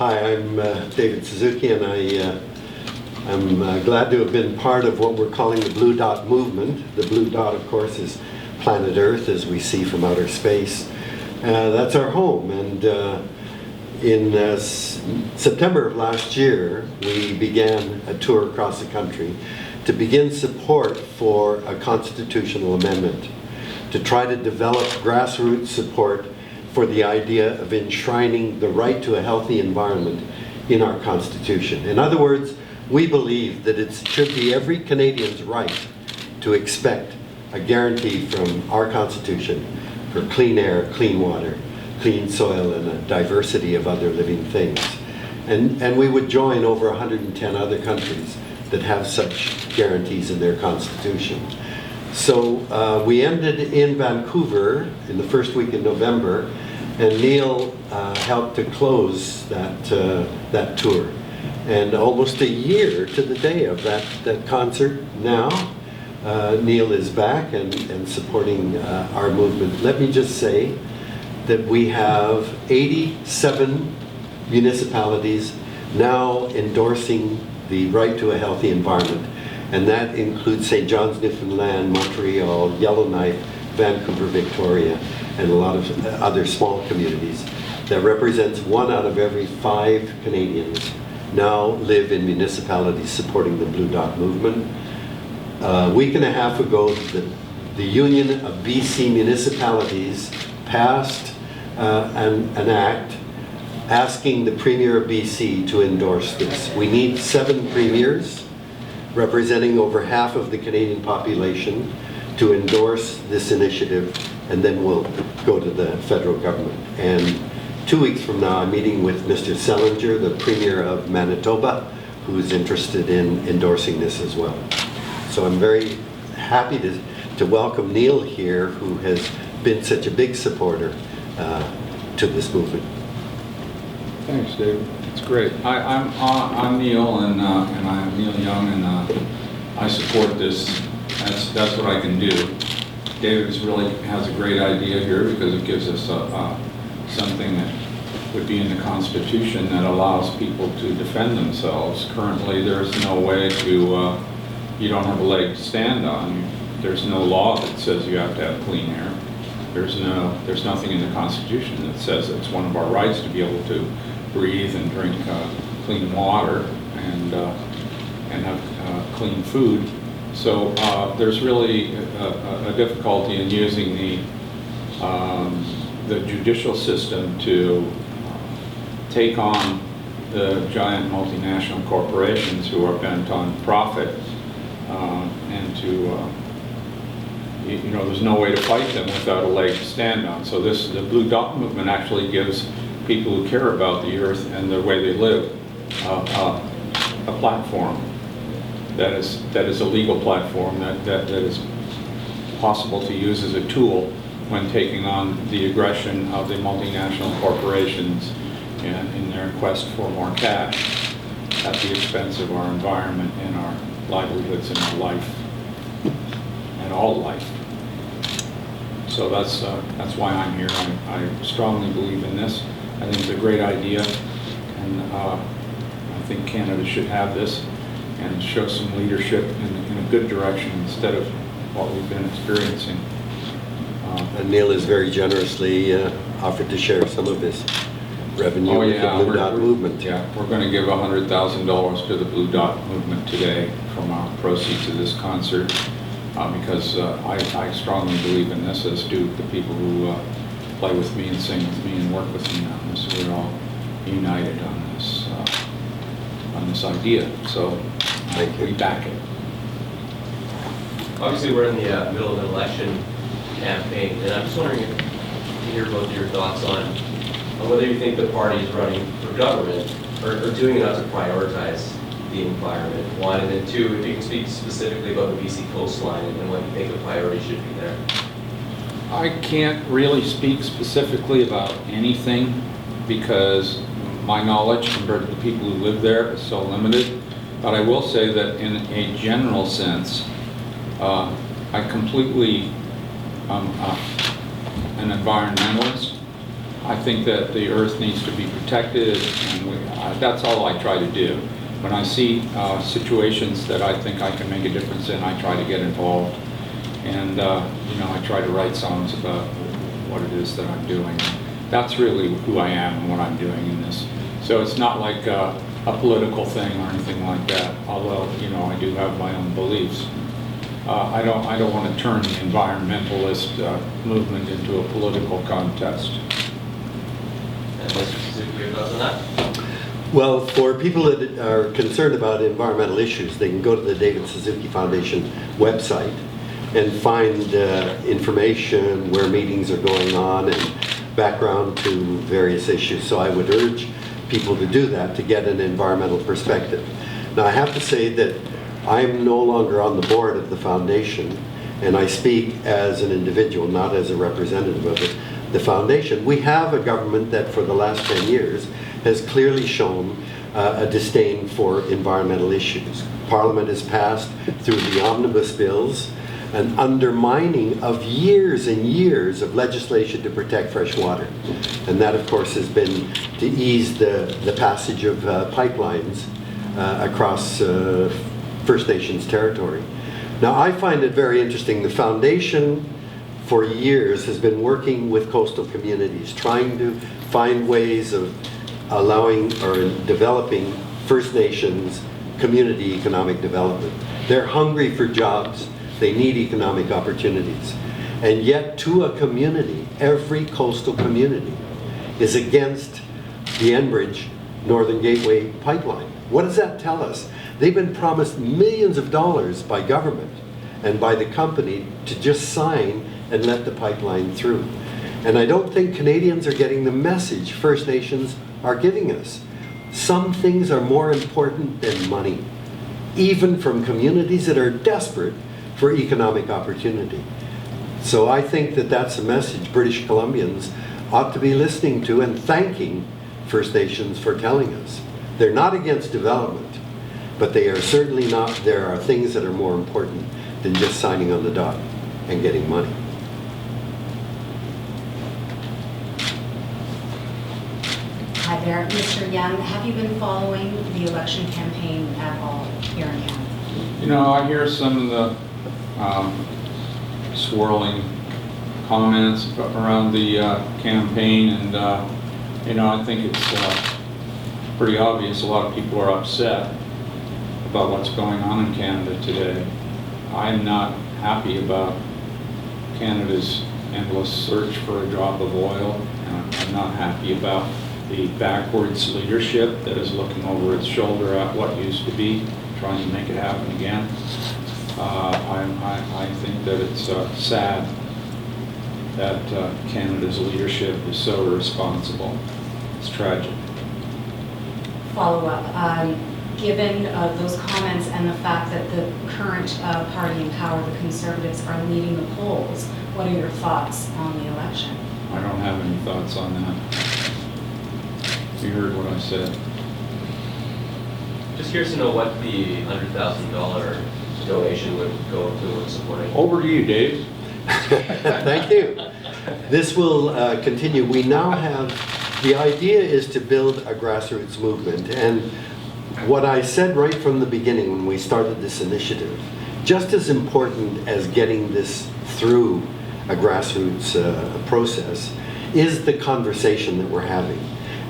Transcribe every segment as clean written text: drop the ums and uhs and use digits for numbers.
Hi, I'm David Suzuki, and I'm glad to have been part of what we're calling the Blue Dot movement. The Blue Dot, of course, is planet Earth as we see from outer space. That's our home, and in September of last year, we began a tour across the country to begin support for a constitutional amendment, to try to develop grassroots support for the idea of enshrining the right to a healthy environment in our Constitution. In other words, we believe that it should be every Canadian's right to expect a guarantee from our Constitution for clean air, clean water, clean soil, and a diversity of other living things. And we would join over 110 other countries that have such guarantees in their Constitution. So we ended in Vancouver in the first week in November, and Neil helped to close that tour. And almost a year to the day of that concert now, Neil is back and supporting our movement. Let me just say that we have 87 municipalities now endorsing the right to a healthy environment. And that includes St. John's, Newfoundland, Montreal, Yellowknife, Vancouver, Victoria, and a lot of other small communities. That represents 1 out of every 5 Canadians now live in municipalities supporting the Blue Dot movement. A week and a half ago, the Union of BC Municipalities passed an act asking the Premier of BC to endorse this. We need 7 premiers representing over half of the Canadian population to endorse this initiative, and then we'll go to the federal government. And 2 weeks from now, I'm meeting with Mr. Selinger, the Premier of Manitoba, who is interested in endorsing this as well. So I'm very happy to welcome Neil here, who has been such a big supporter to this movement. Thanks, David. It's great. I'm Neil, and I'm Neil Young, and I support this. That's what I can do. David really has a great idea here because it gives us something that would be in the Constitution that allows people to defend themselves. Currently, there's no way to. You don't have a leg to stand on. There's no law that says you have to have clean air. There's nothing in the Constitution that says it's one of our rights to be able to breathe and drink clean water and have clean food. So there's really a difficulty in using the judicial system to take on the giant multinational corporations who are bent on profit, and to there's no way to fight them without a leg to stand on. So the Blue Dot movement actually gives people who care about the earth and the way they live a platform that is a legal platform that is possible to use as a tool when taking on the aggression of the multinational corporations in their quest for more cash at the expense of our environment and our livelihoods and our life and all life. So that's why I'm here. I strongly believe in this. I think it's a great idea, and I think Canada should have this and show some leadership in a good direction instead of what we've been experiencing. And Neil has very generously offered to share some of his revenue with the Blue Dot movement. Yeah, we're going to give $100,000 to the Blue Dot movement today from our proceeds of this concert, because I strongly believe in this, as do the people who play with me and sing with me and work with me on this. We're all united on this idea. So we back it. Obviously, we're in the middle of an election campaign, and I'm just wondering to hear both of your thoughts on whether you think the parties running for government are doing enough to prioritize the environment, 1, and then 2, if you can speak specifically about the BC coastline and what you think the priority should be there. I can't really speak specifically about anything because my knowledge compared to the people who live there is so limited. But I will say that in a general sense, I completely an environmentalist. I think that the earth needs to be protected, and that's all I try to do. When I see situations that I think I can make a difference in, I try to get involved. And I try to write songs about what it is that I'm doing. That's really who I am and what I'm doing in this. So it's not like a political thing or anything like that, although, I do have my own beliefs. I don't want to turn the environmentalist movement into a political contest. And Mr. Suzuki, your thoughts on that? Well, for people that are concerned about environmental issues, they can go to the David Suzuki Foundation website and find information where meetings are going on and background to various issues. So I would urge people to do that to get an environmental perspective. Now, I have to say that I'm no longer on the board of the foundation, and I speak as an individual, not as a representative of the foundation. We have a government that for the last 10 years has clearly shown a disdain for environmental issues. Parliament has passed through the omnibus bills an undermining of years and years of legislation to protect fresh water. And that, of course, has been to ease the passage of pipelines across First Nations territory. Now, I find it very interesting. The foundation for years has been working with coastal communities, trying to find ways of allowing or developing First Nations community economic development. They're hungry for jobs. They need economic opportunities. And yet, to a community, every coastal community is against the Enbridge Northern Gateway pipeline. What does that tell us? They've been promised millions of dollars by government and by the company to just sign and let the pipeline through. And I don't think Canadians are getting the message First Nations are giving us. Some things are more important than money, even from communities that are desperate for economic opportunity. So I think that that's a message British Columbians ought to be listening to and thanking First Nations for telling us. They're not against development, but they are certainly not, there are things that are more important than just signing on the dot and getting money. Hi there, Mr. Young. Have you been following the election campaign at all here in Canada? I hear some of the swirling comments around the campaign, and I think it's pretty obvious a lot of people are upset about what's going on in Canada today. I'm not happy about Canada's endless search for a drop of oil. I'm not happy about the backwards leadership that is looking over its shoulder at what used to be, trying to make it happen again. I think that it's sad that Canada's leadership is so irresponsible. It's tragic. Follow-up. Given those comments and the fact that the current party in power, the Conservatives, are leading the polls, what are your thoughts on the election? I don't have any thoughts on that. You heard what I said. Just curious to know what the $100,000 donation would go to supporting. Over to you, Dave. Thank you. This will continue. We now have, the idea is to build a grassroots movement. And what I said right from the beginning when we started this initiative, just as important as getting this through a grassroots process is the conversation that we're having.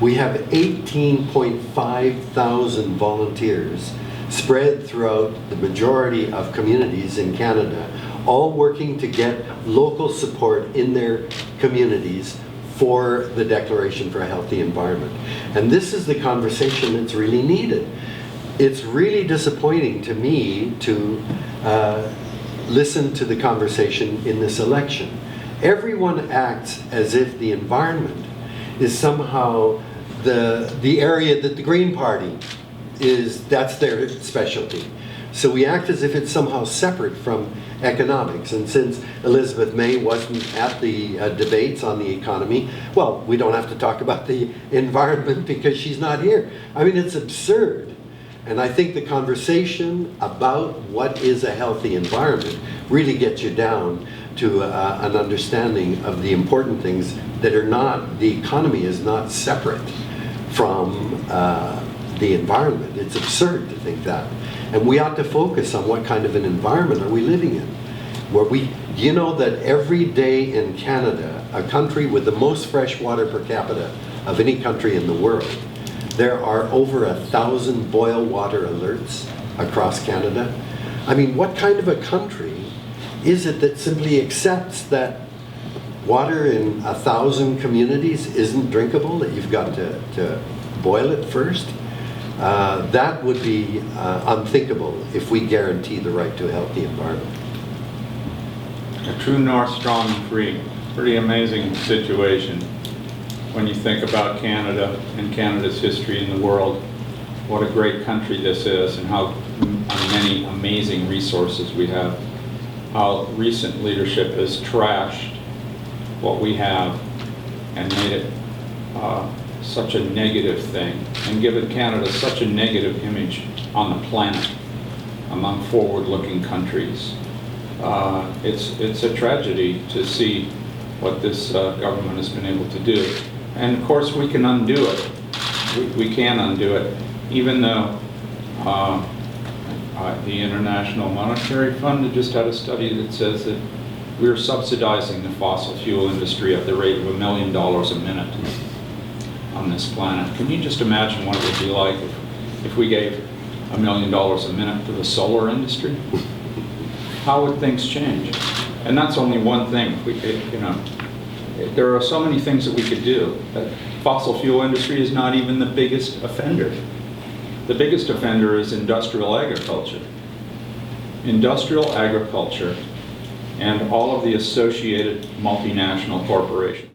We have 18,500 volunteers spread throughout the majority of communities in Canada, all working to get local support in their communities for the Declaration for a Healthy Environment. And this is the conversation that's really needed. It's really disappointing to me to listen to the conversation in this election. Everyone acts as if the environment is somehow the area that the Green Party that's their specialty. So we act as if it's somehow separate from economics. And since Elizabeth May wasn't at the debates on the economy, well, we don't have to talk about the environment because she's not here. I mean, it's absurd. And I think the conversation about what is a healthy environment really gets you down to an understanding of the important things that are not, the economy is not separate from the environment. It's absurd to think that. And we ought to focus on what kind of an environment are we living in. Where you know that every day in Canada, a country with the most fresh water per capita of any country in the world, there are over 1,000 boil water alerts across Canada. I mean, what kind of a country is it that simply accepts that water in 1,000 communities isn't drinkable, that you've got to boil it first? That would be unthinkable if we guarantee the right to a healthy environment. A true north, strong and free. Pretty amazing situation when you think about Canada and Canada's history in the world. What a great country this is, and how many amazing resources we have. How recent leadership has trashed what we have and made it such a negative thing, and given Canada such a negative image on the planet among forward-looking countries. It's a tragedy to see what this government has been able to do. And of course we can undo it. We can undo it, even though the International Monetary Fund just had a study that says that we're subsidizing the fossil fuel industry at the rate of $1 million a minute on this planet. Can you just imagine what it would be like if we gave $1 million a minute to the solar industry? How would things change? And that's only one thing. There are so many things that we could do. The fossil fuel industry is not even the biggest offender. The biggest offender is industrial agriculture. Industrial agriculture and all of the associated multinational corporations.